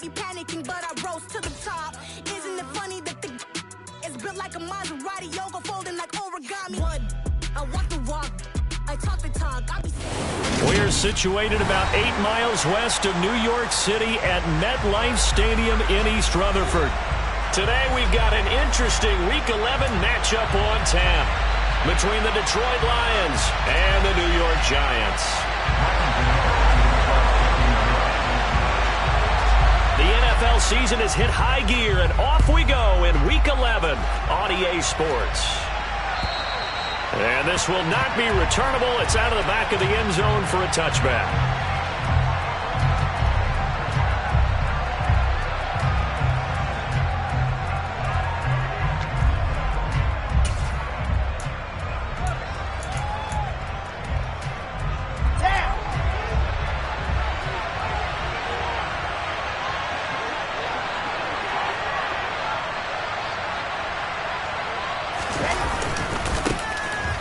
be panicking, but I rose to the top. Isn't it funny that the is built like a Maserati, yoga folding like origami? What? I walk the walk, I talk the talk. We're situated about 8 miles west of New York City at MetLife Stadium in East Rutherford. Today we've got an interesting Week 11 matchup on tap between the Detroit Lions and the New York Giants. The NFL season has hit high gear, and off we go in Week 11 on EA Sports. And this will not be returnable. It's out of the back of the end zone for a touchback.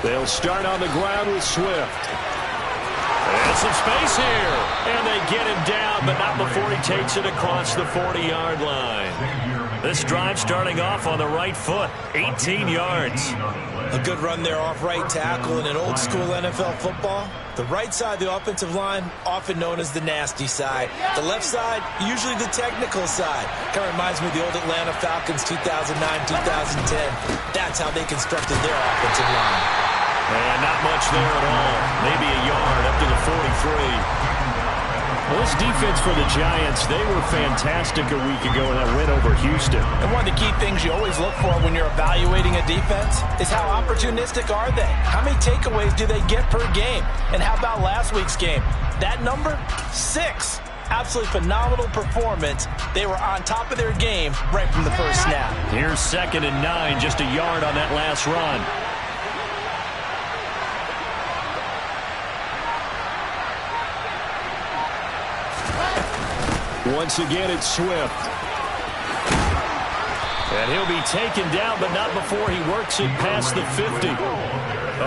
They'll start on the ground with Swift. And some space here. And they get him down, but not before he takes it across the 40-yard line. This drive starting off on the right foot, 18 yards. A good run there off right tackle in an old-school NFL football. The right side of the offensive line, often known as the nasty side. The left side, usually the technical side. Kind of reminds me of the old Atlanta Falcons 2009-2010. That's how they constructed their offensive line. And not much there at all. Maybe a yard up to the 43. Well, this defense for the Giants, they were fantastic a week ago in that win over Houston. And one of the key things you always look for when you're evaluating a defense is how opportunistic are they? How many takeaways do they get per game? And how about last week's game? That number? 6. Absolutely phenomenal performance. They were on top of their game right from the first snap. Here's 2nd and 9, just a yard on that last run. Once again, it's Swift. And he'll be taken down, but not before he works it past the 50.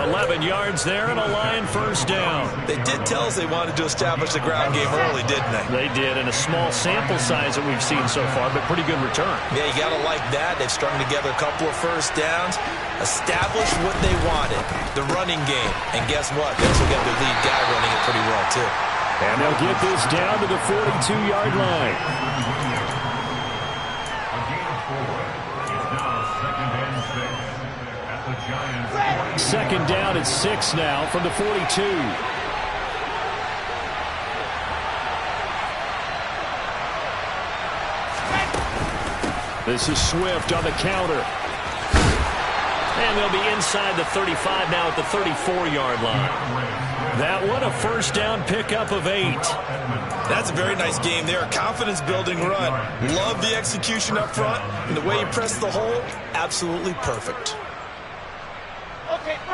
11 yards there and a Lion first down. They did tell us they wanted to establish the ground game early, didn't they? They did, in a small sample size that we've seen so far, but pretty good return. Yeah, you got to like that. They've strung together a couple of first downs, established what they wanted, the running game. And guess what? They also got their lead guy running it pretty well, too. And they'll get this down to the 42-yard line. Second down at 6 now from the 42. This is Swift on the counter. And they'll be inside the 35 now at the 34-yard line. That one, a first down pickup of 8. That's a very nice game there. A confidence-building run. Love the execution up front. And the way you press the hole, absolutely perfect.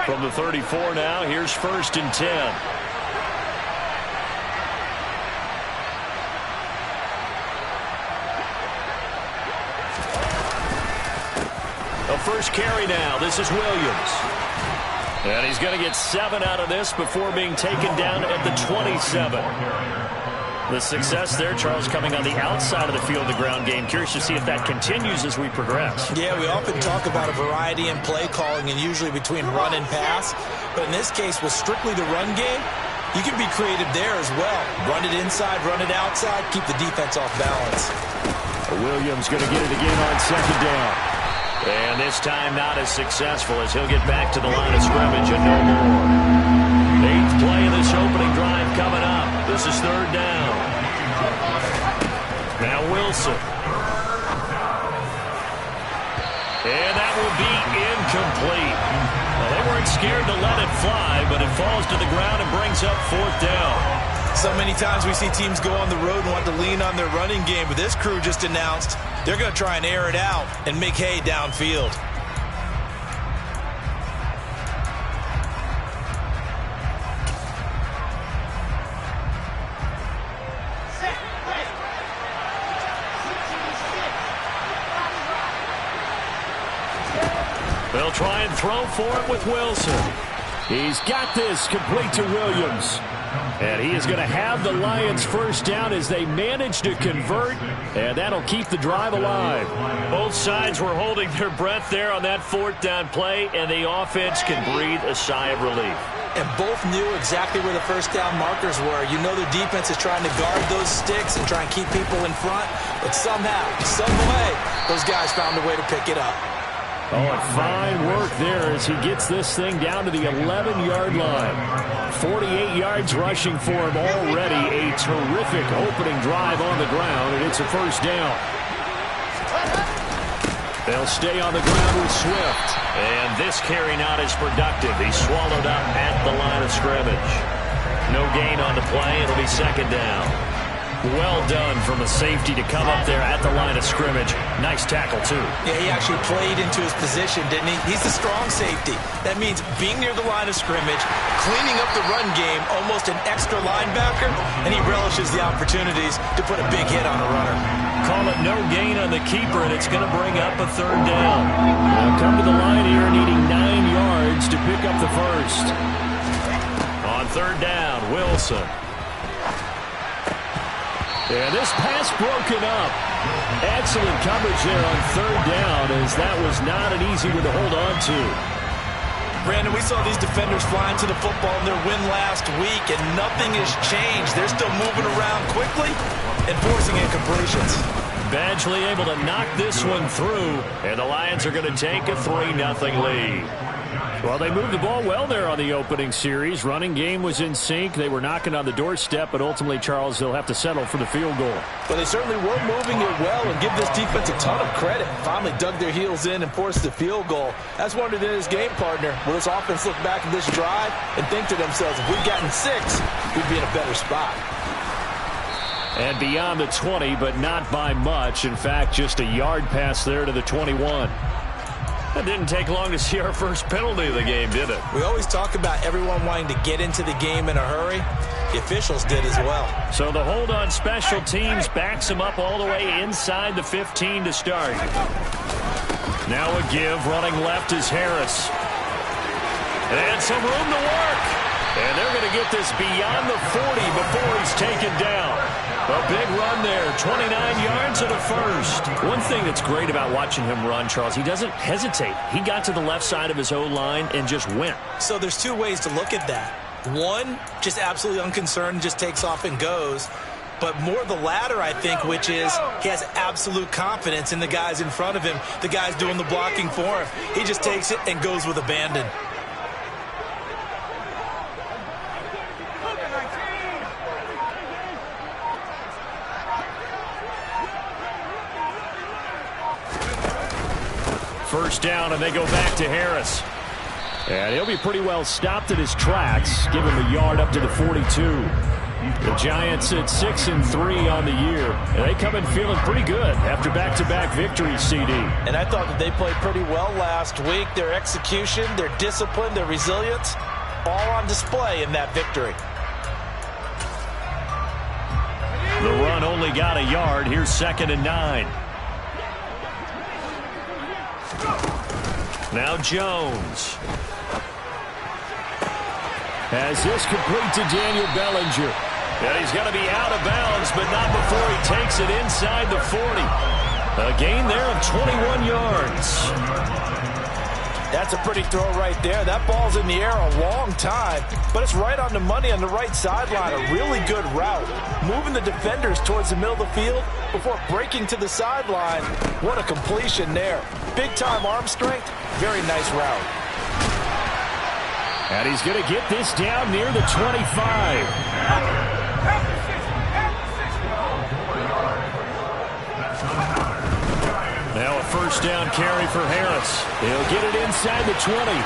From the 34 now, here's 1st and 10. A first carry now. This is Williams. And he's going to get 7 out of this before being taken down at the 27. The success there, Charles, coming on the outside of the field, the ground game. Curious to see if that continues as we progress. Yeah, we often talk about a variety in play calling and usually between run and pass. But in this case, with strictly the run game, you can be creative there as well. Run it inside, run it outside, keep the defense off balance. Williams going to get it again on 2nd down. And this time not as successful as he'll get back to the line of scrimmage and no more. 8th play of this opening drive coming up. This is 3rd down. Now Wilson. And that will be incomplete. Well, they weren't scared to let it fly, but it falls to the ground and brings up 4th down. So many times we see teams go on the road and want to lean on their running game, but this crew just announced they're going to try and air it out and make hay downfield. They'll try and throw for it with Wilson. He's got this complete to Williams. And he is going to have the Lions first down as they manage to convert, and that'll keep the drive alive. Both sides were holding their breath there on that fourth down play, and the offense can breathe a sigh of relief. And both knew exactly where the first down markers were. You know the defense is trying to guard those sticks and try and keep people in front, but somehow, some way, those guys found a way to pick it up. Oh, and fine work there as he gets this thing down to the 11-yard line. 48 yards rushing for him already. A terrific opening drive on the ground, and it's a first down. They'll stay on the ground with Swift. And this carry not as productive. He's swallowed up at the line of scrimmage. No gain on the play. It'll be second down. Well done from a safety to come up there at the line of scrimmage. Nice tackle, too. Yeah, he actually played into his position, didn't he? He's the strong safety. That means being near the line of scrimmage, cleaning up the run game, almost an extra linebacker, and he relishes the opportunities to put a big hit on a runner. Call it no gain on the keeper, and it's going to bring up a third down. They'll come to the line here needing 9 yards to pick up the first. On third down, Wilson. And this pass broken up. Excellent coverage there on third down, as that was not an easy one to hold on to. Brandon, we saw these defenders flying to the football in their win last week, and nothing has changed. They're still moving around quickly and forcing incompletions. Badgley able to knock this one through, and the Lions are going to take a 3-0 lead. Well, they moved the ball well there on the opening series. Running game was in sync. They were knocking on the doorstep, but ultimately, Charles, they'll have to settle for the field goal. But they certainly were moving it well, and give this defense a ton of credit. Finally dug their heels in and forced the field goal. That's one of his game partner. Will this offense look back at this drive and think to themselves, if we'd gotten 6, we'd be in a better spot. And beyond the 20, but not by much. In fact, just a yard pass there to the 21. It didn't take long to see our first penalty of the game, did it? We always talk about everyone wanting to get into the game in a hurry. The officials did as well. So the hold on special teams backs him up all the way inside the 15 to start. Now a give. Running left is Harris. And some room to work. And they're going to get this beyond the 40 before he's taken down. A big run there, 29 yards and a first. One thing that's great about watching him run, Charles, he doesn't hesitate. He got to the left side of his O-line and just went. So there's two ways to look at that. One, just absolutely unconcerned, just takes off and goes. But more the latter, I think, which is he has absolute confidence in the guys in front of him, the guys doing the blocking for him. He just takes it and goes with abandon. First down, and they go back to Harris. And he'll be pretty well stopped in his tracks. Give him a yard up to the 42. The Giants at 6-3 on the year. And they come in feeling pretty good after back-to-back victories, CD. And I thought that they played pretty well last week. Their execution, their discipline, their resilience, all on display in that victory. The run only got a yard. Here's 2nd and 9. Now Jones. Has this complete to Daniel Bellinger. And he's going to be out of bounds, but not before he takes it inside the 40. A gain there of 21 yards. That's a pretty throw right there. That ball's in the air a long time, but it's right on the money on the right sideline. A really good route. Moving the defenders towards the middle of the field before breaking to the sideline. What a completion there. Big-time arm strength. Very nice route. And he's going to get this down near the 25. Now a first down carry for Harris. He'll get it inside the 20. And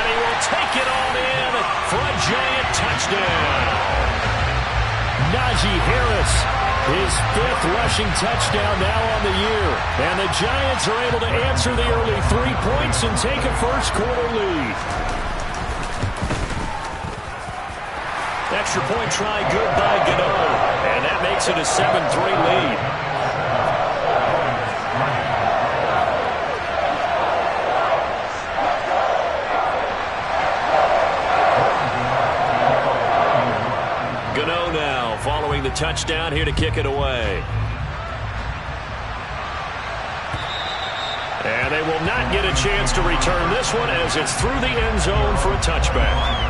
he will take it on in for a giant touchdown. Najee Harris, his 5th rushing touchdown now on the year. And the Giants are able to answer the early 3 points and take a first-quarter lead. Extra point try good by Gano. And that makes it a 7-3 lead. the touchdown here to kick it away. And they will not get a chance to return this one as it's through the end zone for a touchback.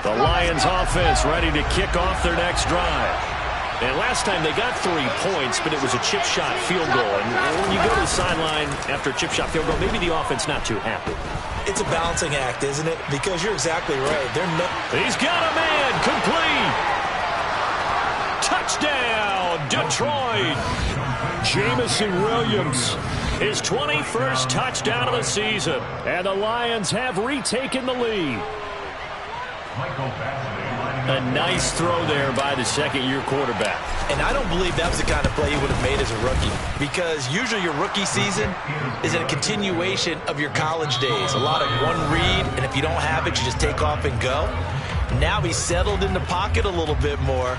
The Lions offense ready to kick off their next drive. And last time they got 3 points, but it was a chip shot field goal. And when you go to the sideline after a chip shot field goal, maybe the offense not too happy. It's a balancing act, isn't it? Because you're exactly right. He's got a man complete. Touchdown, Detroit. Jamison Williams, his 21st touchdown of the season. And the Lions have retaken the lead. A nice throw there by the second-year quarterback. And I don't believe that was the kind of play he would have made as a rookie, because usually your rookie season is a continuation of your college days. A lot of one read, and if you don't have it, you just take off and go. Now he's settled in the pocket a little bit more,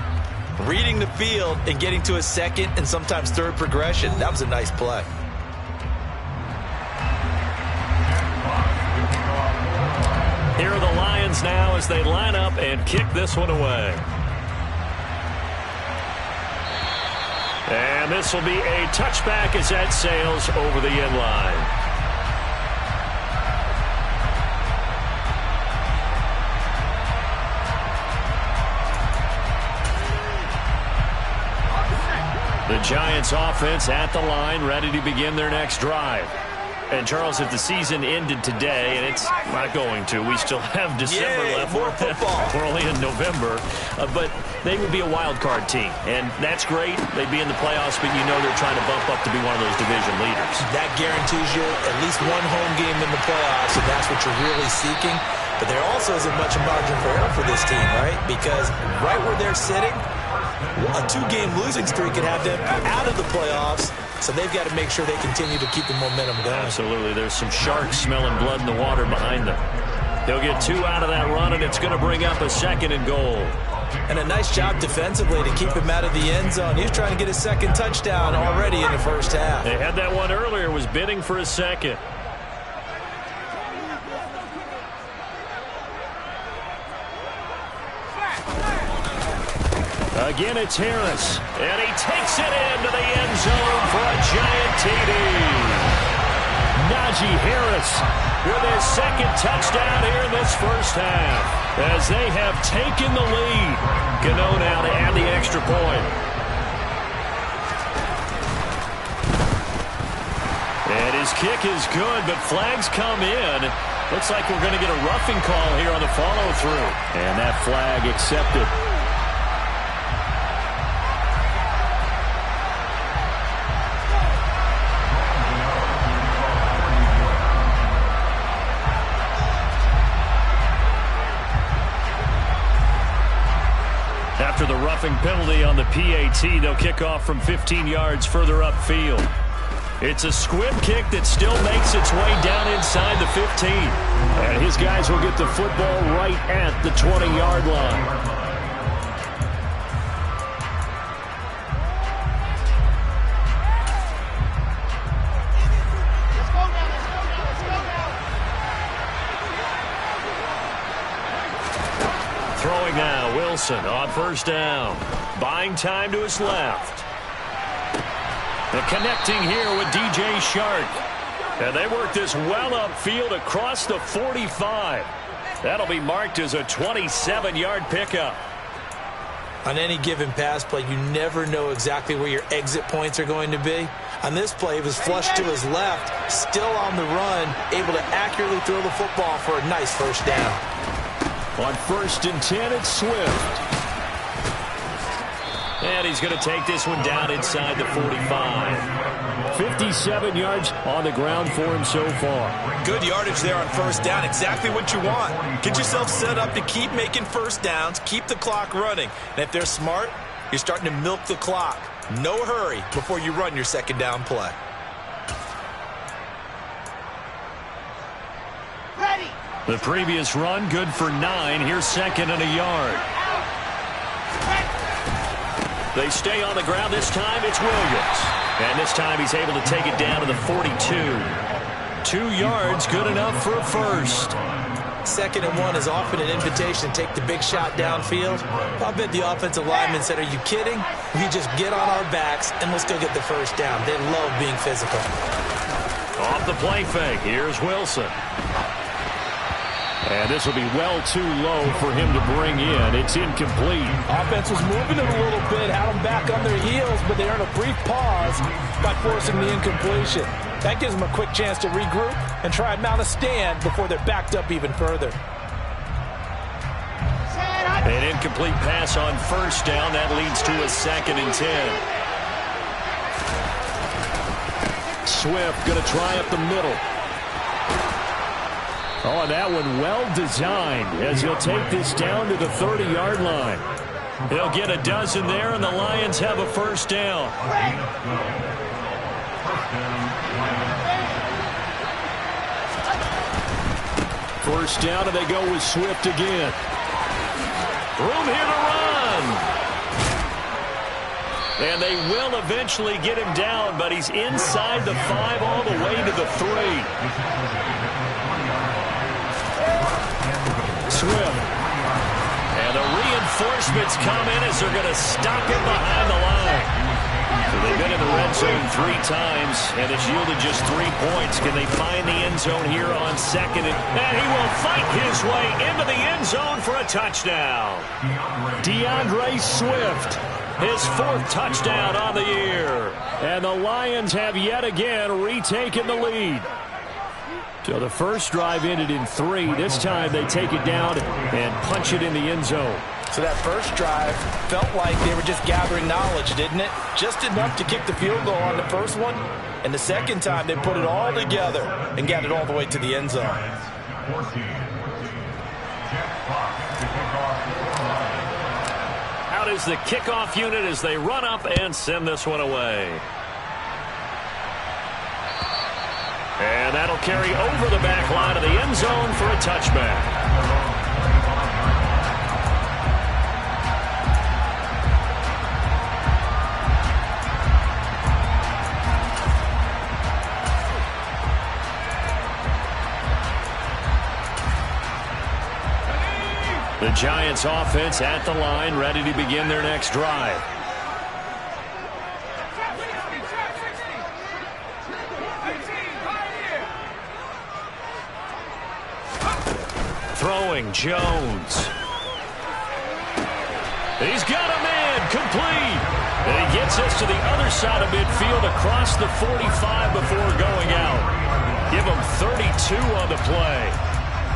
reading the field and getting to a second and sometimes third progression. That was a nice play. Here are the Lions now as they line up and kick this one away. And this will be a touchback as that sails over the end line. The Giants offense at the line, ready to begin their next drive. And, Charles, if the season ended today, and it's not going to, we still have December left. More football. We're only in November. But they would be a wild card team. And that's great. They'd be in the playoffs, but you know they're trying to bump up to be one of those division leaders. That guarantees you at least one home game in the playoffs, and that's what you're really seeking. But there also isn't much margin for error for this team, right? Because right where they're sitting, a 2-game losing streak could have them out of the playoffs. So they've got to make sure they continue to keep the momentum going. Absolutely. There's some sharks smelling blood in the water behind them. They'll get 2 out of that run, and it's going to bring up a 2nd and goal. And a nice job defensively to keep him out of the end zone. He was trying to get his 2nd touchdown already in the first half. They had that one earlier, was bidding for a 2nd. Again, it's Harris, and he takes it into the end zone for a giant TD. Najee Harris with his 2nd touchdown here in this first half, as they have taken the lead. Gano now to add the extra point. And his kick is good, but flags come in. Looks like we're going to get a roughing call here on the follow-through. And that flag accepted. After the roughing penalty on the PAT, they'll kick off from 15 yards further upfield. It's a squib kick that still makes its way down inside the 15. And his guys will get the football right at the 20-yard line. Throwing now, Wilson on first down. Buying time to his left. And connecting here with DJ Shark. And they work this well upfield across the 45. That'll be marked as a 27-yard pickup. On any given pass play, you never know exactly where your exit points are going to be. On this play, it was flushed to his left, still on the run, able to accurately throw the football for a nice first down. On 1st and 10, it's Swift. And he's going to take this one down inside the 45. 57 yards on the ground for him so far. Good yardage there on first down. Exactly what you want. Get yourself set up to keep making first downs, keep the clock running. And if they're smart, you're starting to milk the clock. No hurry before you run your 2nd down play. The previous run, good for 9. Here's 2nd and a yard. They stay on the ground. This time it's Williams. And this time he's able to take it down to the 42. 2 yards, good enough for a first. 2nd and 1 is often an invitation to take the big shot downfield. I bet the offensive lineman said, are you kidding? We just get on our backs and let's go get the first down. They love being physical. Off the play fake, here's Wilson. And this will be well too low for him to bring in. It's incomplete. Offense was moving it a little bit, had them back on their heels, but they earned a brief pause by forcing the incompletion. That gives them a quick chance to regroup and try and mount a stand before they're backed up even further. An incomplete pass on first down. That leads to a 2nd and 10. Swift going to try up the middle. Oh, and that one well designed as he'll take this down to the 30-yard line. He'll get a dozen there, and the Lions have a first down. First down, and they go with Swift again. Room here to run. And they will eventually get him down, but he's inside the 5 all the way to the 3. Swift. And the reinforcements come in as they're going to stop him behind the line. So they've been in the red zone 3 times, and it's yielded just 3 points. Can they find the end zone here on 2nd? And he will fight his way into the end zone for a touchdown. DeAndre Swift, his 4th touchdown on the year. And the Lions have yet again retaken the lead. So the first drive ended in 3. This time they take it down and punch it in the end zone. So that first drive felt like they were just gathering knowledge, didn't it? Just enough to kick the field goal on the first one. And the second time they put it all together and got it all the way to the end zone. Out is the kickoff unit as they run up and send this one away. And that'll carry over the back line of the end zone for a touchback. The Giants offense at the line, ready to begin their next drive. Throwing, Jones. He's got a man, complete. And he gets us to the other side of midfield across the 45 before going out. Give him 32 on the play.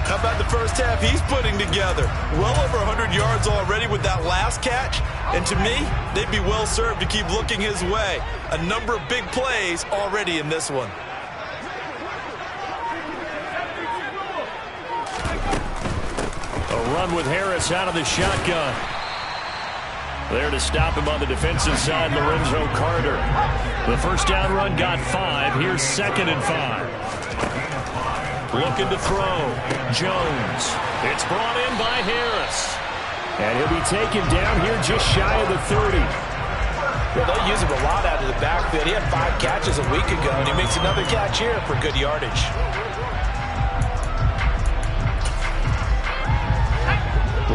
How about the first half he's putting together? Well over 100 yards already with that last catch. And to me, they'd be well served to keep looking his way. A number of big plays already in this one. A run with Harris out of the shotgun. There to stop him on the defensive side, Lorenzo Carter. The first down run got 5. Here's 2nd and 5. Looking to throw. Jones. It's brought in by Harris. And he'll be taken down here just shy of the 30. Well, they'll use him a lot out of the backfield. He had 5 catches a week ago, and he makes another catch here for good yardage.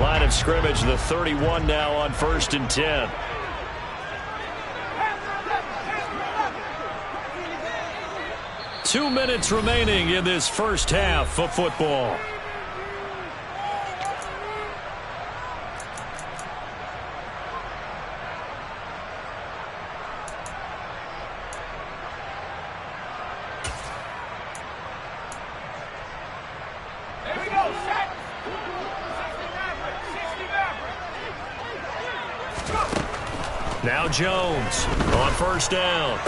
Line of scrimmage, the 31 now on 1st and 10. Two minutes remaining in this first half of football. Now Jones on first down.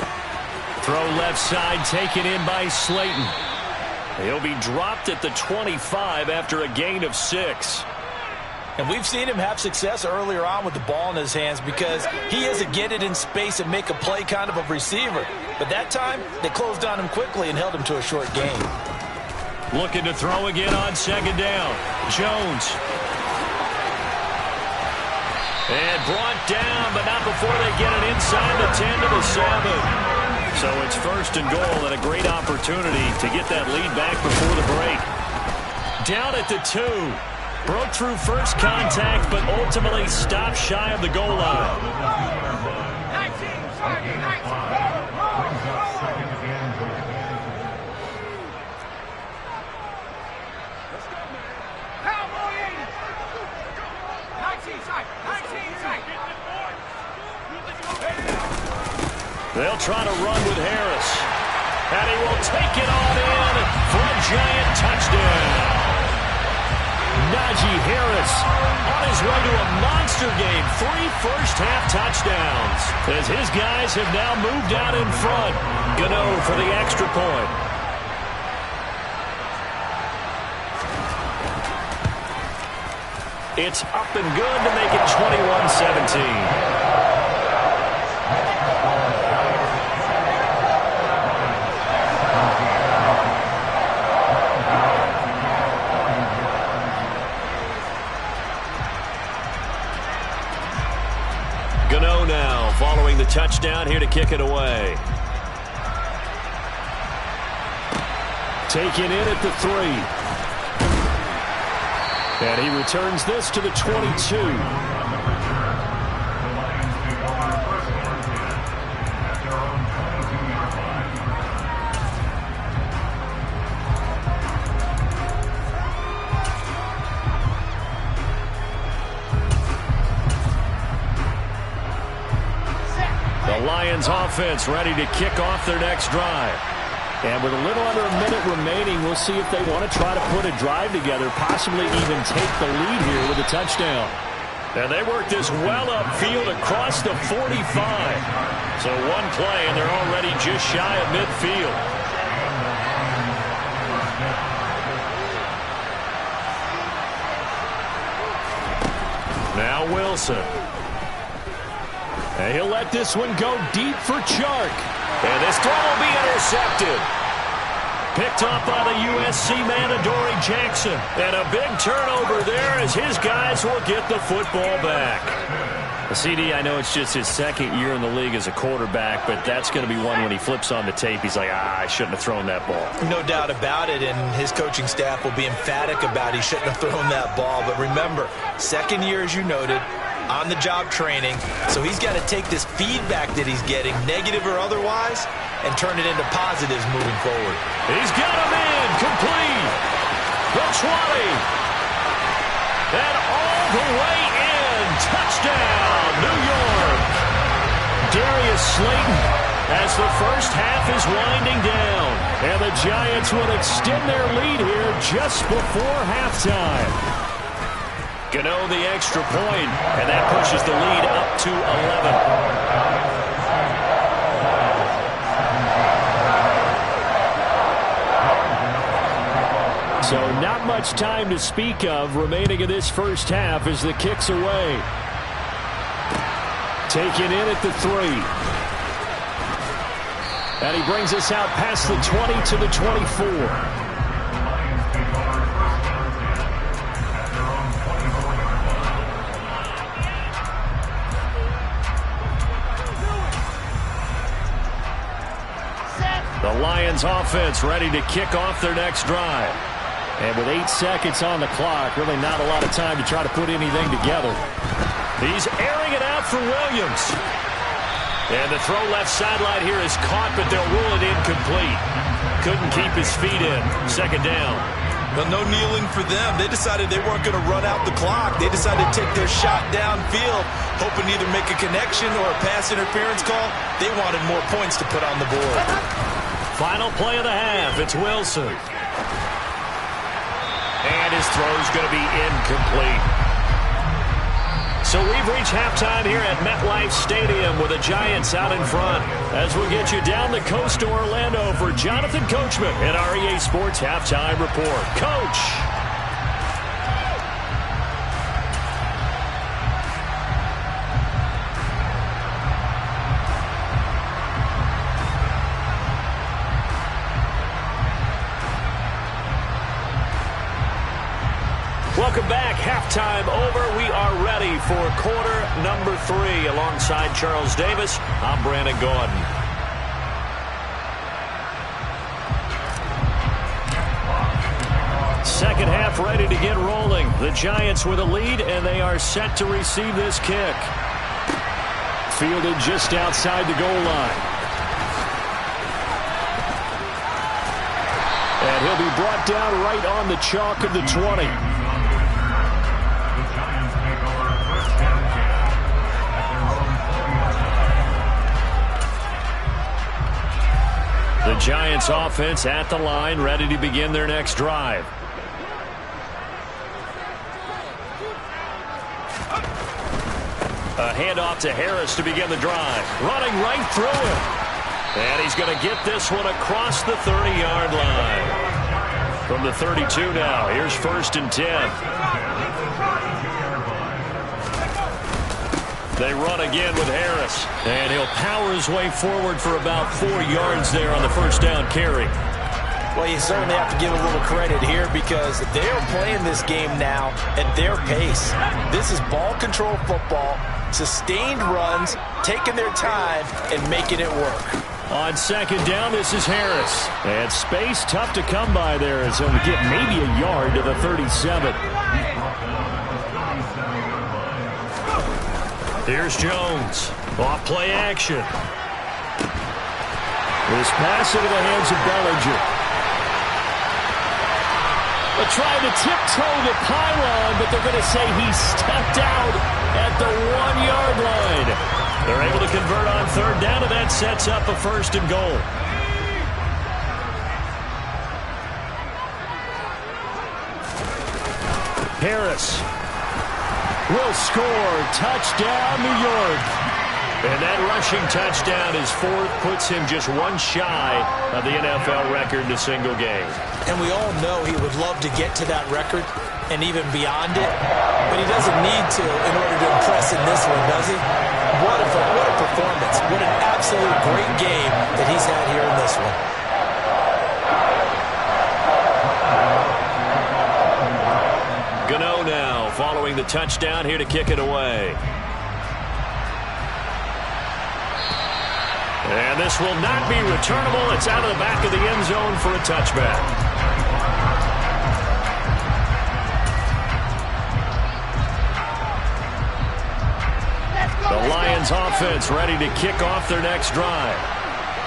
Throw left side taken in by Slayton. He'll be dropped at the 25 after a gain of 6. And we've seen him have success earlier on with the ball in his hands because he is a get it in space and make a play kind of a receiver. But that time, they closed on him quickly and held him to a short gain. Looking to throw again on 2nd down. Jones. And brought down, but not before they get it inside the 10 to the 7. So it's first and goal and a great opportunity to get that lead back before the break. Down at the 2. Broke through first contact, but ultimately stopped shy of the goal line. They'll try to run with Harris. And he will take it on in for a giant touchdown. Najee Harris on his way to a monster game. 3 first-half touchdowns as his guys have now moved out in front. Gano for the extra point. It's up and good to make it 21-17. Gano now following the touchdown here to kick it away. Taken in at the 3. And he returns this to the 22. The Lions offense ready to kick off their next drive. And with a little under a minute remaining, we'll see if they want to try to put a drive together, possibly even take the lead here with a touchdown. And they work this well upfield across the 45. So one play, and they're already just shy of midfield. Now Wilson. And he'll let this one go deep for Chark. And this throw will be intercepted. Picked up by the USC man, Adoree Jackson. And a big turnover there as his guys will get the football back. CD, I know it's just his second year in the league as a quarterback, but that's going to be one when he flips on the tape. He's like, I shouldn't have thrown that ball. No doubt about it, and his coaching staff will be emphatic about he shouldn't have thrown that ball. But remember, second year, as you noted, on-the-job training, so he's got to take this feedback that he's getting, negative or otherwise, and turn it into positives moving forward. He's got him in, complete. The 20. And all the way in. Touchdown, New York. Darius Slayton as the first half is winding down. And the Giants will extend their lead here just before halftime. Gano the extra point, and that pushes the lead up to 11. So not much time to speak of remaining in this first half as the kick's away. Taken in at the 3. And he brings us out past the 20 to the 24. The Lions offense ready to kick off their next drive. And with 8 seconds on the clock, really not a lot of time to try to put anything together. He's airing it out for Williams. And the throw left sideline here is caught, but they'll rule it incomplete. Couldn't keep his feet in. Second down. Well, no kneeling for them. They decided they weren't going to run out the clock. They decided to take their shot downfield, hoping to either make a connection or a pass interference call. They wanted more points to put on the board. Final play of the half. It's Wilson. And his throw's going to be incomplete. So we've reached halftime here at MetLife Stadium with the Giants out in front. As we get you down the coast to Orlando for Jonathan Coachman at our EA Sports Halftime Report. Coach. Welcome back. Halftime over. We are ready for quarter number 3. Alongside Charles Davis, I'm Brandon Gordon. Second half ready to get rolling. The Giants with a lead, and they are set to receive this kick. Fielded just outside the goal line. And he'll be brought down right on the chalk of the 20. The Giants offense at the line, ready to begin their next drive. A handoff to Harris to begin the drive. Running right through him. And he's going to get this one across the 30-yard line. From the 32 now, here's 1st and 10. They run again with Harris. And he'll power his way forward for about 4 yards there on the first down carry. Well, you certainly have to give a little credit here because they're playing this game now at their pace. This is ball control football, sustained runs, taking their time, and making it work. On second down, this is Harris. And space tough to come by there as he'll get maybe a yard to the 37. Here's Jones. Off play action. This pass into the hands of Bellinger. They're trying to tiptoe the pylon, but they're going to say he stepped out at the 1-yard line. They're able to convert on third down, and that sets up a 1st and goal. Harris will score. Touchdown, New York. And that rushing touchdown is 4th, puts him just one shy of the NFL record in a single game. And we all know he would love to get to that record and even beyond it, but he doesn't need to in order to impress in this one, does he? What a performance. What an absolute great game that he's had here in this one. Gano now following the touchdown here to kick it away. And this will not be returnable. It's out of the back of the end zone for a touchback. The Lions offense ready to kick off their next drive.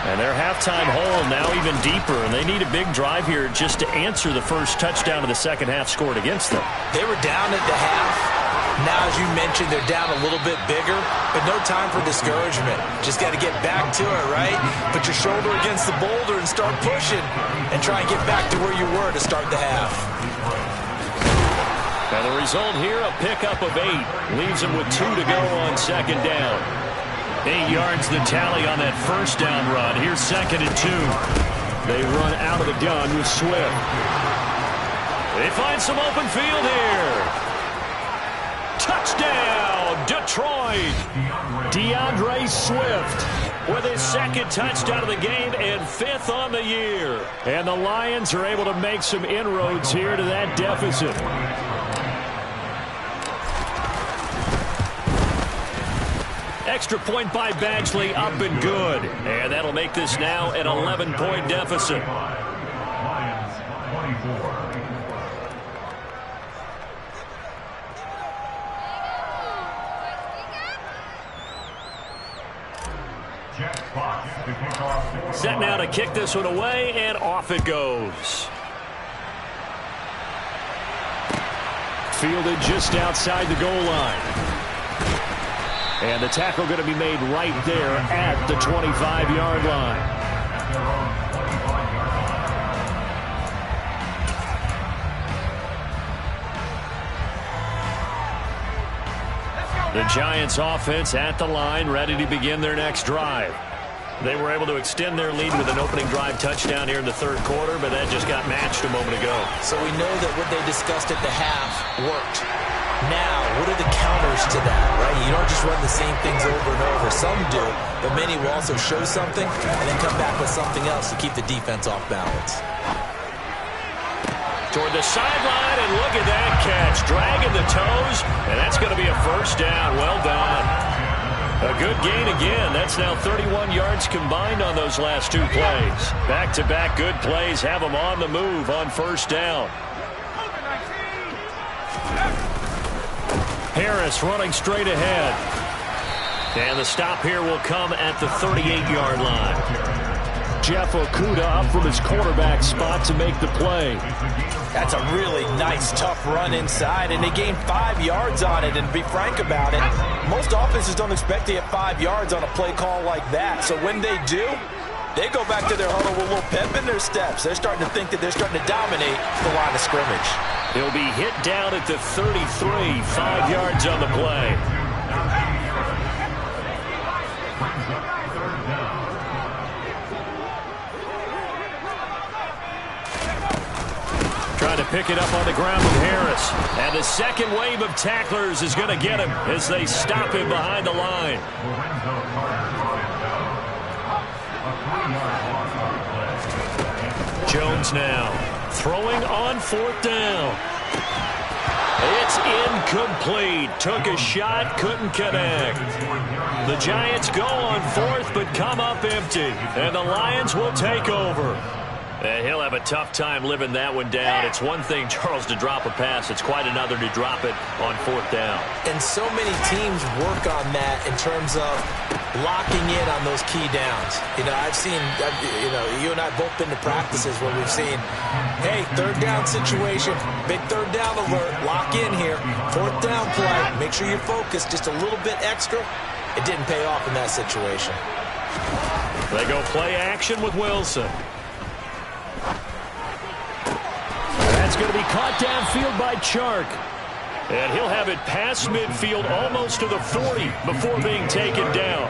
And their halftime hole now even deeper, and they need a big drive here just to answer the first touchdown of the second half scored against them. They were down at the half. Now, as you mentioned, they're down a little bit bigger, but no time for discouragement. Just got to get back to it, right? Put your shoulder against the boulder and start pushing and try and get back to where you were to start the half. And the result here, a pickup of 8. Leaves them with 2 to go on second down. 8 yards the tally on that first down run. Here's 2nd and 2. They run out of the gun with Swift. They find some open field here. Touchdown, Detroit. DeAndre Swift with his 2nd touchdown of the game and 5th on the year. And the Lions are able to make some inroads here to that deficit. Extra point by Badgley, up and good. And that'll make this now an 11-point deficit. Set now to kick this one away, and off it goes. Fielded just outside the goal line. And the tackle going to be made right there at the 25-yard line. The Giants offense at the line, ready to begin their next drive. They were able to extend their lead with an opening drive touchdown here in the third quarter, but that just got matched a moment ago. So we know that what they discussed at the half worked. Now, what are the counters to that, right? You don't just run the same things over and over. Some do, but many will also show something and then come back with something else to keep the defense off balance. toward the sideline, and look at that catch. Dragging the toes, and that's going to be a first down. Well done. A good gain again. That's now 31 yards combined on those last two plays. Back-to-back good plays have them on the move on first down. Harris running straight ahead. And the stop here will come at the 38-yard line. Jeff Okudah up from his quarterback spot to make the play. That's a really nice, tough run inside, and they gained 5 yards on it. And to be frank about it, most offenses don't expect to get 5 yards on a play call like that. So when they do, they go back to their huddle with a little pep in their steps. They're starting to think that they're starting to dominate the line of scrimmage. He'll be hit down at the 33, 5 yards on the play. Trying to pick it up on the ground with Harris. And the second wave of tacklers is going to get him as they stop him behind the line. Jones now throwing on fourth down. It's incomplete. Took a shot, couldn't connect. The Giants go on fourth but come up empty. And the Lions will take over. And he'll have a tough time living that one down. It's one thing, Charles, to drop a pass. It's quite another to drop it on fourth down. And so many teams work on that in terms of locking in on those key downs. You know, you and I have both been to practices where we've seen, hey, third down situation, big third down alert, lock in here, fourth down play, make sure you're focused just a little bit extra. It didn't pay off in that situation. They go play action with Wilson. That's going to be caught downfield by Chark. And he'll have it past midfield almost to the 40 before being taken down.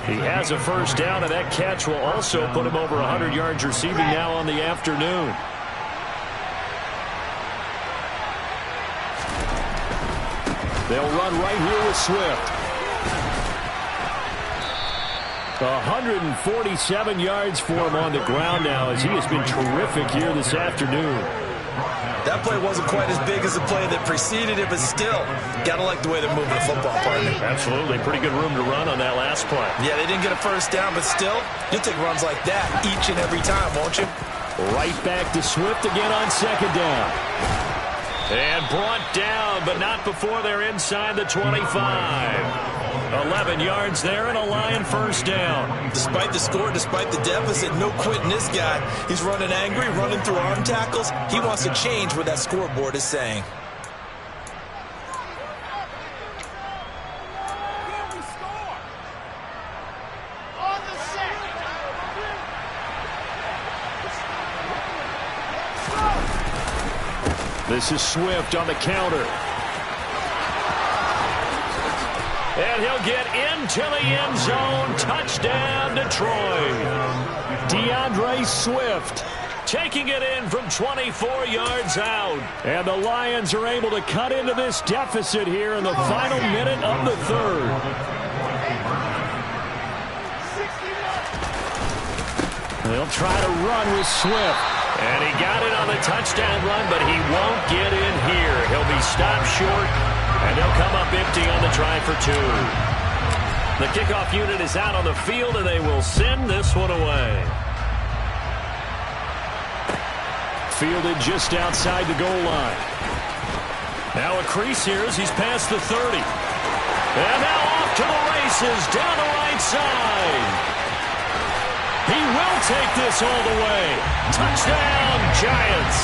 He has a first down, and that catch will also put him over 100 yards receiving now on the afternoon. They'll run right here with Swift. 147 yards for him on the ground now as he has been terrific here this afternoon. That play wasn't quite as big as the play that preceded it, but still, got to like the way they're moving the football, partner. Absolutely. Pretty good room to run on that last play. Yeah, they didn't get a first down, but still, you'll take runs like that each and every time, won't you? Right back to Swift again on second down. And brought down, but not before they're inside the 25. 11 yards there and a Lion first down. Despite the score, despite the deficit, no quitting this guy. He's running angry, running through arm tackles. He wants to change what that scoreboard is saying. This is Swift on the counter. And he'll get into the end zone. Touchdown, Detroit. DeAndre Swift taking it in from 24 yards out. And the Lions are able to cut into this deficit here in the final minute of the third. They'll try to run with Swift. And he got it on the touchdown run, but he won't get in here. He'll be stopped short, and they'll come up empty on the try for two. The kickoff unit is out on the field, and they will send this one away. Fielded just outside the goal line. Now a crease here as he's past the 30. And now off to the races down the right side. He will take this all the way. Touchdown, Giants.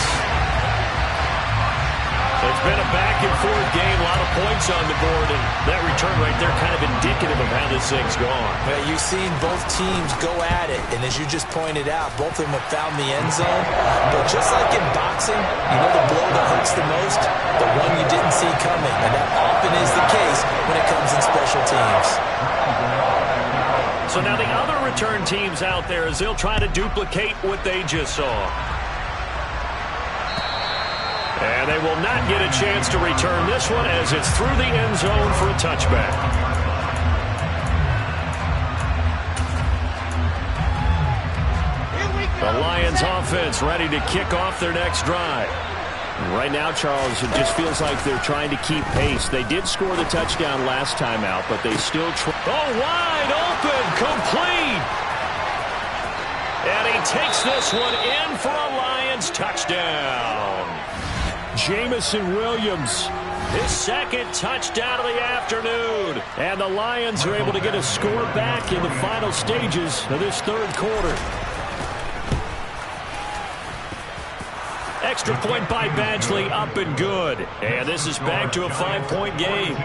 It's been a back-and-forth game, a lot of points on the board, and that return right there kind of indicative of how this thing's gone. Yeah, you've seen both teams go at it, and as you just pointed out, both of them have found the end zone. But just like in boxing, you know the blow that hurts the most? The one you didn't see coming, and that often is the case when it comes in special teams. So now the other return teams out there as they'll try to duplicate what they just saw. And they will not get a chance to return this one as it's through the end zone for a touchback. The Lions offense ready to kick off their next drive. Right now, Charles, it just feels like they're trying to keep pace. They did score the touchdown last time out, but they still wide open, complete. And he takes this one in for a Lions touchdown. Jamison Williams, his second touchdown of the afternoon. And the Lions are able to get a score back in the final stages of this third quarter. Extra point by Badgley, up and good. And this is back to a 5-point game.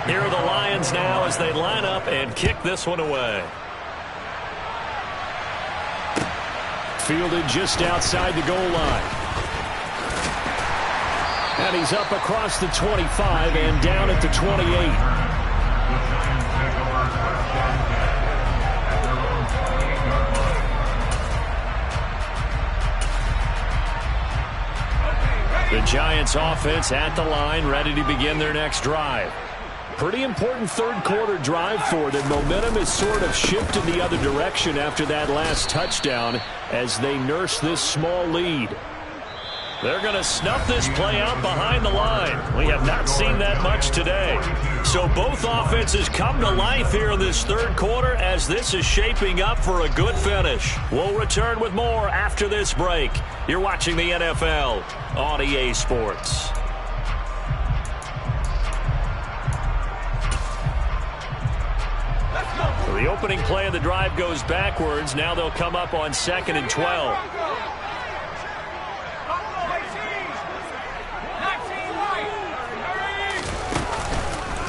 Here are the Lions now as they line up and kick this one away. Fielded just outside the goal line. And he's up across the 25 and down at the 28. The Giants offense at the line, ready to begin their next drive. Pretty important third quarter drive for them. Momentum is sort of shifted the other direction after that last touchdown as they nurse this small lead. They're going to snuff this play out behind the line. We have not seen that much today. So both offenses come to life here in this third quarter as this is shaping up for a good finish. We'll return with more after this break. You're watching the NFL on EA Sports. So the opening play of the drive goes backwards. Now they'll come up on 2nd and 12.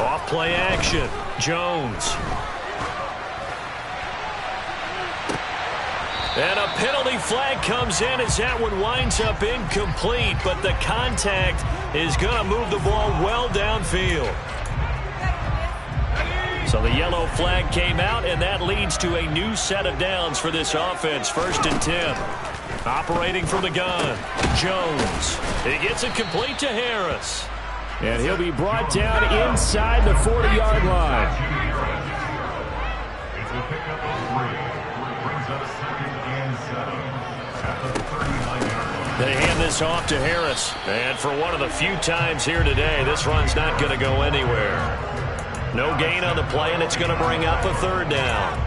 Off play action. Jones. And a penalty flag comes in as that one winds up incomplete, but the contact is going to move the ball well downfield. So the yellow flag came out, and that leads to a new set of downs for this offense. 1st and 10. Operating from the gun. Jones. He gets it complete to Harris. And he'll be brought down inside the 40-yard line. They hand this off to Harris. And for one of the few times here today, this run's not going to go anywhere. No gain on the play, and it's going to bring up a 3rd down.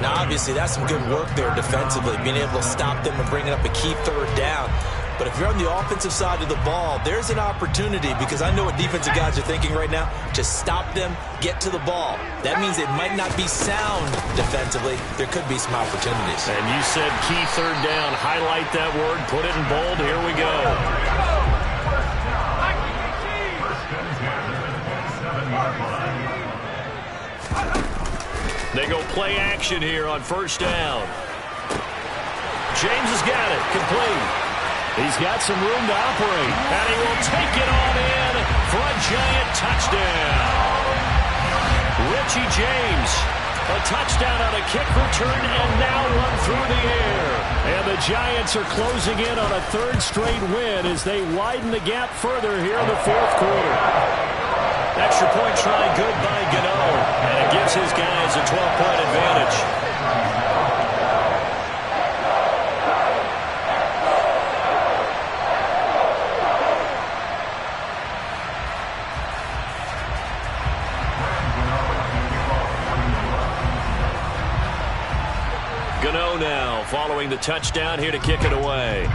Now, obviously, that's some good work there defensively, being able to stop them and bringing up a key 3rd down. But if you're on the offensive side of the ball, there's an opportunity, because I know what defensive guys are thinking right now. Just stop them, get to the ball. That means it might not be sound defensively. There could be some opportunities. And you said key 3rd down. Highlight that word. Put it in bold. Here we go. They go play action here on 1st down. James has got it. Complete. He's got some room to operate, and he will take it on in for a giant touchdown. Richie James, a touchdown on a kick return, and now one through the air. And the Giants are closing in on a 3rd straight win as they widen the gap further here in the 4th quarter. Extra point try good by Gano, and it gives his guys a 12-point advantage. Gano now following the touchdown here to kick it away.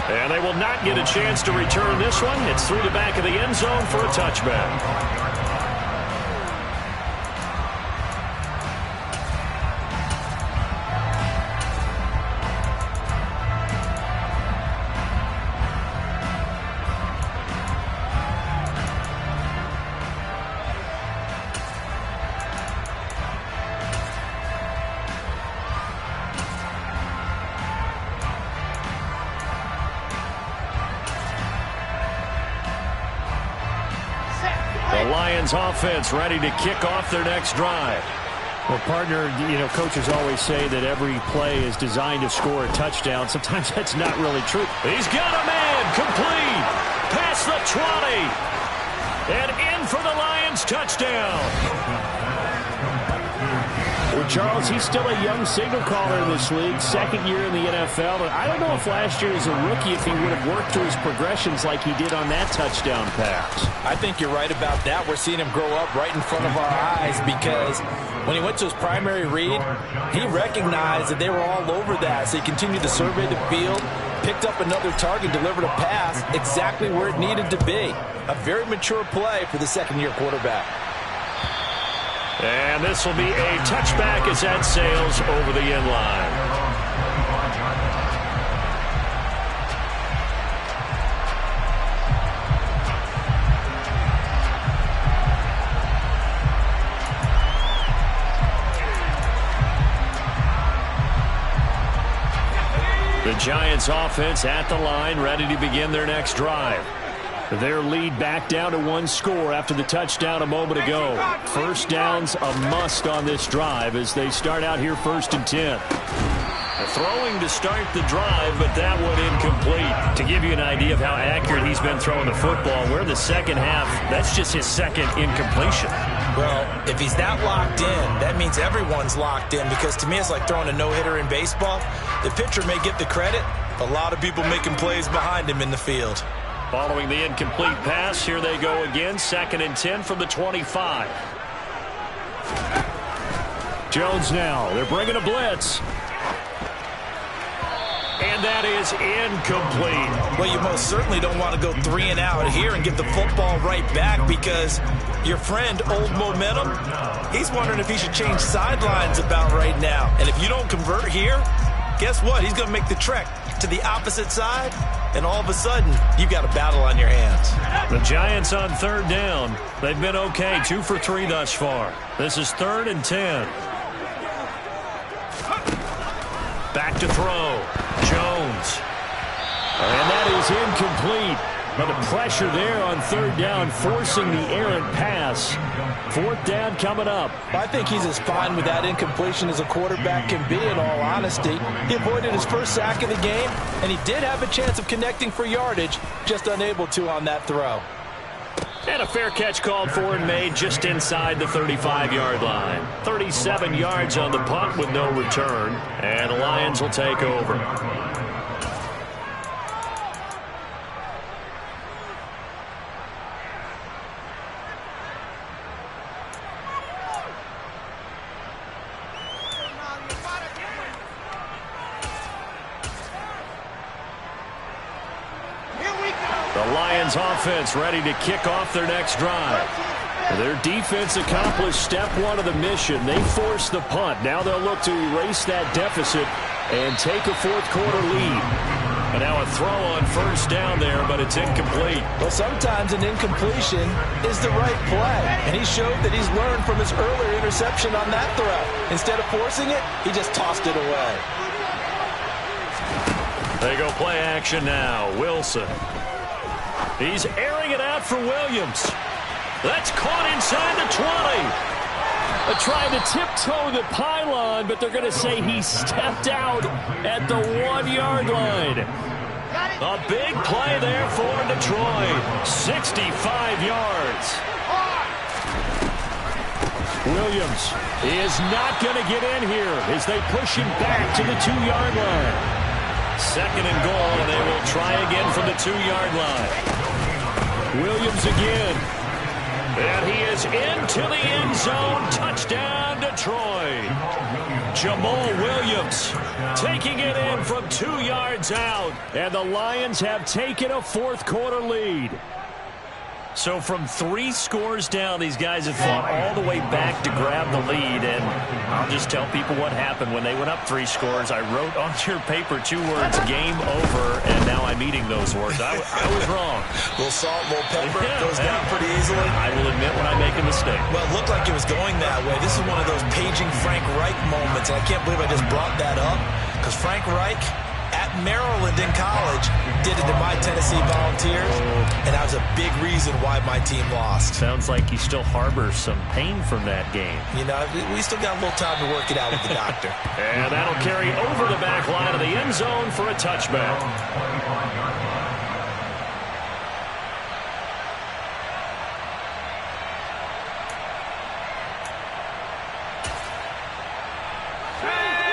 And they will not get a chance to return this one. It's through the back of the end zone for a touchback. The Lions offense ready to kick off their next drive. Well, partner, coaches always say that every play is designed to score a touchdown. Sometimes that's not really true. He's got a man complete past the 20 and in for the Lions touchdown. Well, Charles, he's still a young signal caller in this league, second year in the NFL. But I don't know if last year as a rookie if he would have worked through his progressions like he did on that touchdown pass. I think you're right about that. We're seeing him grow up right in front of our eyes because when he went to his primary read, he recognized that they were all over that. So he continued to survey the field, picked up another target, delivered a pass exactly where it needed to be. A very mature play for the second-year quarterback. And this will be a touchback as that sails over the end line. The Giants offense at the line, ready to begin their next drive. Their lead back down to one score after the touchdown a moment ago. First down's a must on this drive as they start out here 1st and 10. Throwing to start the drive, but that one incomplete. To give you an idea of how accurate he's been throwing the football, we're the second half. That's just his second incompletion. Well, if he's that locked in, that means everyone's locked in because to me it's like throwing a no-hitter in baseball. The pitcher may get the credit, a lot of people making plays behind him in the field. Following the incomplete pass, here they go again. 2nd and 10 from the 25. Jones now. They're bringing a blitz. And that is incomplete. Well, you most certainly don't want to go 3 and out here and get the football right back because your friend, Old Momentum, he's wondering if he should change sidelines about right now. And if you don't convert here, guess what? He's going to make the trek to the opposite side, and all of a sudden, you've got a battle on your hands. The Giants on 3rd down. They've been okay, 2 for 3 thus far. This is 3rd and 10. Back to throw. Jones. And that is incomplete. But the pressure there on 3rd down, forcing the errant pass. 4th down coming up. I think he's as fine with that incompletion as a quarterback can be, in all honesty. He avoided his first sack of the game, and he did have a chance of connecting for yardage, just unable to on that throw. And a fair catch called for and made just inside the 35-yard line. 37 yards on the punt with no return, and the Lions will take over. The Lions offense ready to kick off their next drive. Their defense accomplished step 1 of the mission. They forced the punt. Now they'll look to erase that deficit and take a 4th quarter lead. And now a throw on 1st down there, but it's incomplete. Well, sometimes an incompletion is the right play. And he showed that he's learned from his earlier interception on that throw. Instead of forcing it, he just tossed it away. They go play action now. Wilson. He's airing it out for Williams. That's caught inside the 20. Trying to tiptoe the pylon, but they're going to say he stepped out at the 1-yard line. A big play there for Detroit. 65 yards. Williams is not going to get in here as they push him back to the 2-yard line. 2nd and goal, and they will try again from the 2-yard line. Williams again. And he is into the end zone. Touchdown, Detroit. Jamal Williams taking it in from 2 yards out. And the Lions have taken a 4th quarter lead. So from 3 scores down, these guys have fought all the way back to grab the lead. And I'll just tell people what happened when they went up 3 scores. I wrote on your paper 2 words, game over, and now I'm eating those words. I was wrong. A little salt, a little pepper, goes down pretty easily. I will admit when I make a mistake. Well, it looked like it was going that way. This is one of those paging Frank Reich moments, and I can't believe I just brought that up because Frank Reich at Maryland in college did it to my Tennessee Volunteers, and that was a big reason why my team lost. Sounds like he still harbors some pain from that game. You know, we still got a little time to work it out with the doctor. And that'll carry over the back line of the end zone for a touchback.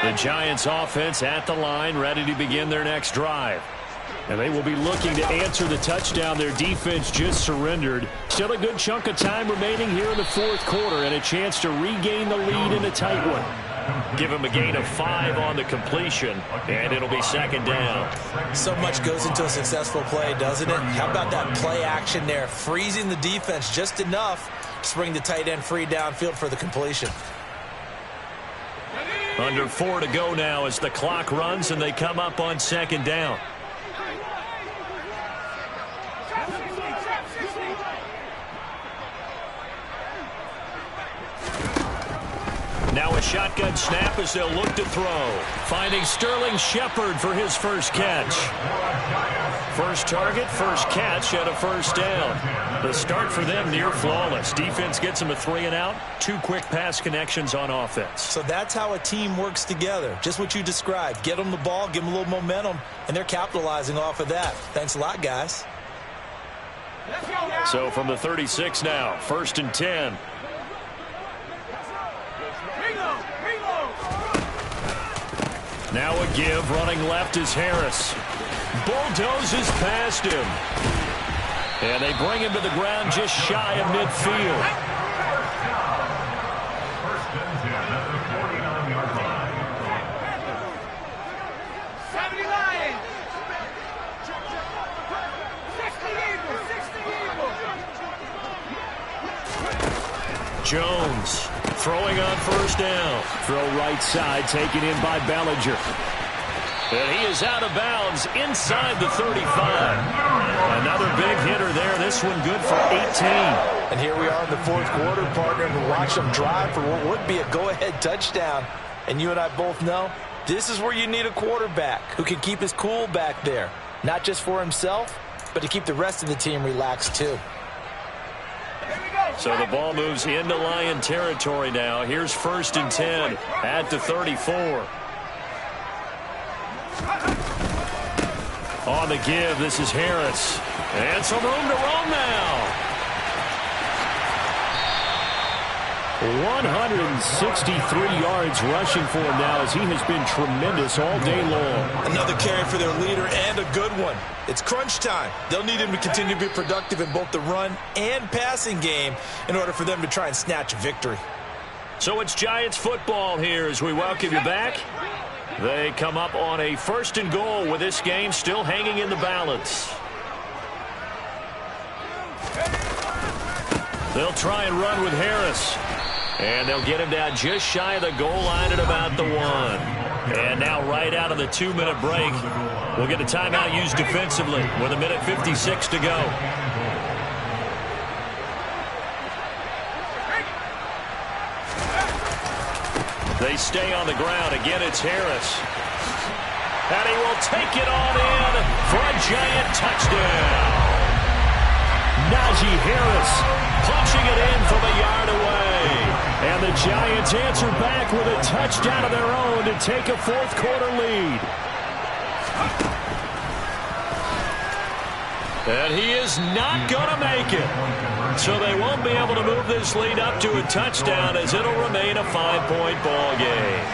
The Giants offense at the line, ready to begin their next drive. And they will be looking to answer the touchdown their defense just surrendered. Still a good chunk of time remaining here in the fourth quarter and a chance to regain the lead in a tight one. Give him a gain of 5 on the completion, and it'll be second down. So much goes into a successful play, doesn't it? How about that play action there, freezing the defense just enough to bring the tight end free downfield for the completion. Under 4 to go now as the clock runs and they come up on second down. Now a shotgun snap as they'll look to throw. Finding Sterling Shepard for his first catch. First target, first catch, and a first down. The start for them near flawless. Defense gets them a 3 and out. 2 quick pass connections on offense. So that's how a team works together. Just what you described. Get them the ball, give them a little momentum, and they're capitalizing off of that. Thanks a lot, guys. So from the 36 now, 1st and 10. Now a give, running left is Harris. Bulldozes past him. And they bring him to the ground just shy of midfield. Jones throwing on first down. Throw right side, taken in by Bellinger. And he is out of bounds inside the 35. Another big hitter there. This one good for 18. And here we are in the fourth quarter, partner, and watch them drive for what would be a go-ahead touchdown. And you and I both know this is where you need a quarterback who can keep his cool back there. Not just for himself, but to keep the rest of the team relaxed too. So the ball moves into Lion territory now. Here's 1st and 10 at the 34. On the give, this is Harris. And some room to roam now. 163 yards rushing for him now as he has been tremendous all day long. Another carry for their leader and a good one. It's crunch time. They'll need him to continue to be productive in both the run and passing game in order for them to try and snatch a victory. So it's Giants football here as we welcome you back. They come up on a 1st and goal with this game still hanging in the balance. They'll try and run with Harris. And they'll get him down just shy of the goal line at about the 1. And now right out of the 2-minute break, we'll get a timeout used defensively with 1:56 to go. They stay on the ground. Again, it's Harris. And he will take it on in for a Giant touchdown. Najee Harris punching it in from a yard away. And the Giants answer back with a touchdown of their own to take a fourth quarter lead. And he is not going to make it. So they won't be able to move this lead up to a touchdown as it'll remain a 5-point ball game.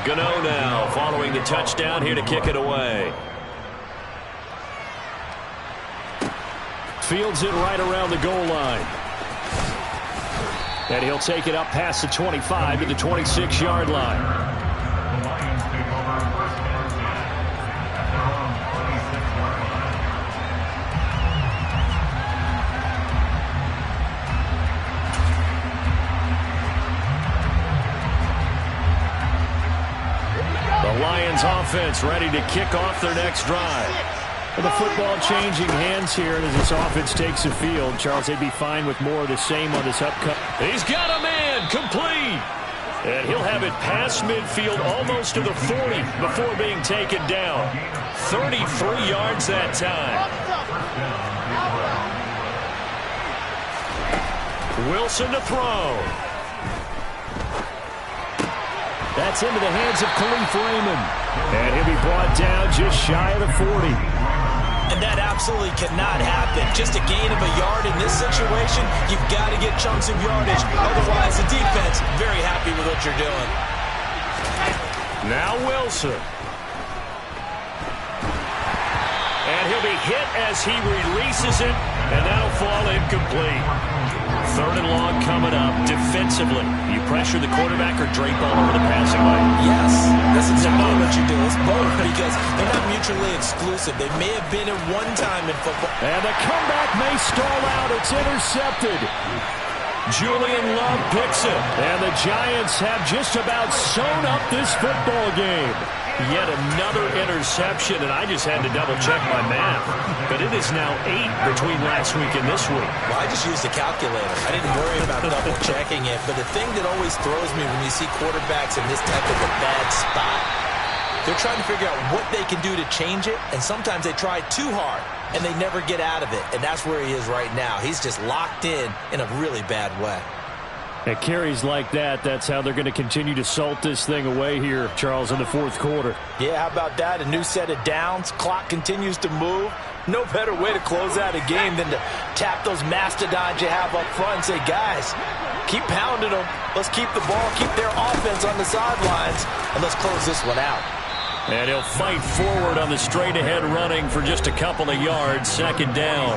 Gano now following the touchdown here to kick it away. Fields it right around the goal line. And he'll take it up past the 25 to the 26-yard line. The Lions offense ready to kick off their next drive. The football changing hands here, and as this offense takes the field, Charles, they'd be fine with more of the same on this upcut. He's got a man complete. And he'll have it past midfield almost to the 40 before being taken down. 33 yards that time. Wilson to throw. That's into the hands of Khalif Raymond. And he'll be brought down just shy of the 40. And that absolutely cannot happen. Just a gain of a yard in this situation, you've got to get chunks of yardage. Otherwise, the defense, very happy with what you're doing. Now Wilson. And he'll be hit as he releases it, and that'll fall incomplete. 3rd and long coming up defensively. You pressure the quarterback or drape all over the passing lane? Yes, that's exactly what you do. It's both because they're not mutually exclusive. They may have been at one time in football. And the comeback may stall out. It's intercepted. Julian Love picks it. And the Giants have just about sewn up this football game. Yet another interception, and I just had to double-check my math. But it is now 8 between last week and this week. Well, I just used a calculator. I didn't worry about double-checking it. But the thing that always throws me when you see quarterbacks in this type of a bad spot, they're trying to figure out what they can do to change it, and sometimes they try too hard, and they never get out of it. And that's where he is right now. He's just locked in a really bad way. At carries like that, that's how they're going to continue to salt this thing away here, Charles, in the 4th quarter. Yeah, how about that? A new set of downs. Clock continues to move. No better way to close out a game than to tap those mastodons you have up front and say, guys, keep pounding them. Let's keep the ball, keep their offense on the sidelines, and let's close this one out. And he'll fight forward on the straight-ahead running for just a couple of yards. 2nd down.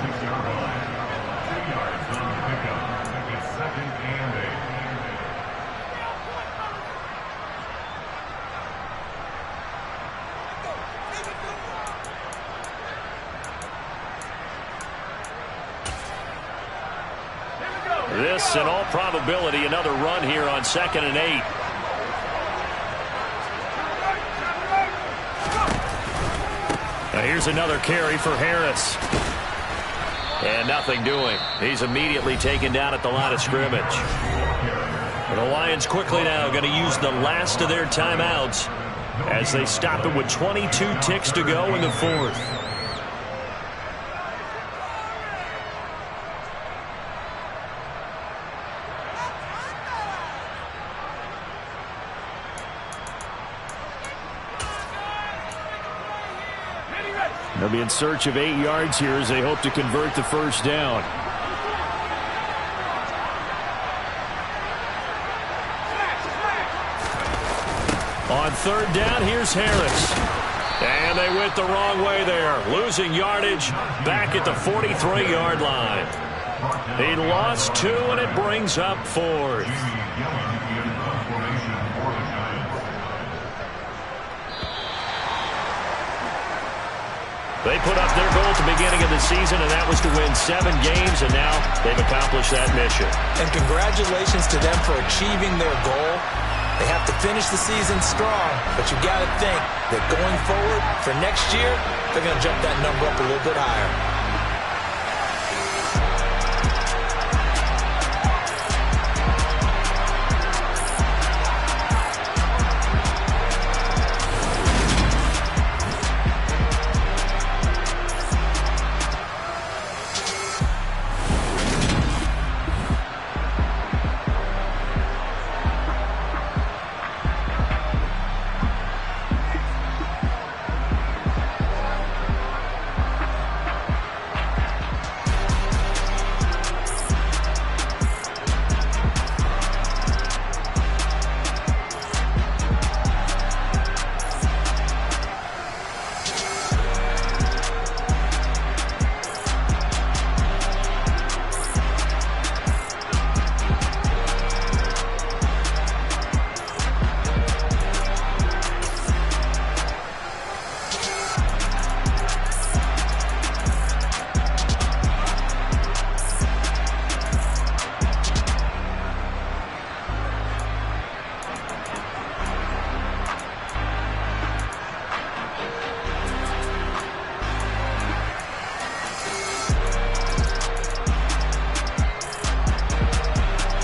This, in all probability, another run here on 2nd and 8. Now here's another carry for Harris. And nothing doing. He's immediately taken down at the line of scrimmage. The Lions quickly now going to use the last of their timeouts as they stop it with 22 ticks to go in the 4th. They'll be in search of 8 yards here as they hope to convert the 1st down. On 3rd down, here's Harris. And they went the wrong way there. Losing yardage back at the 43-yard line. He lost 2, and it brings up 4th. They put up their goal at the beginning of the season, and that was to win 7 games, and now they've accomplished that mission. And congratulations to them for achieving their goal. They have to finish the season strong, but you've got to think that going forward for next year, they're going to jump that number up a little bit higher.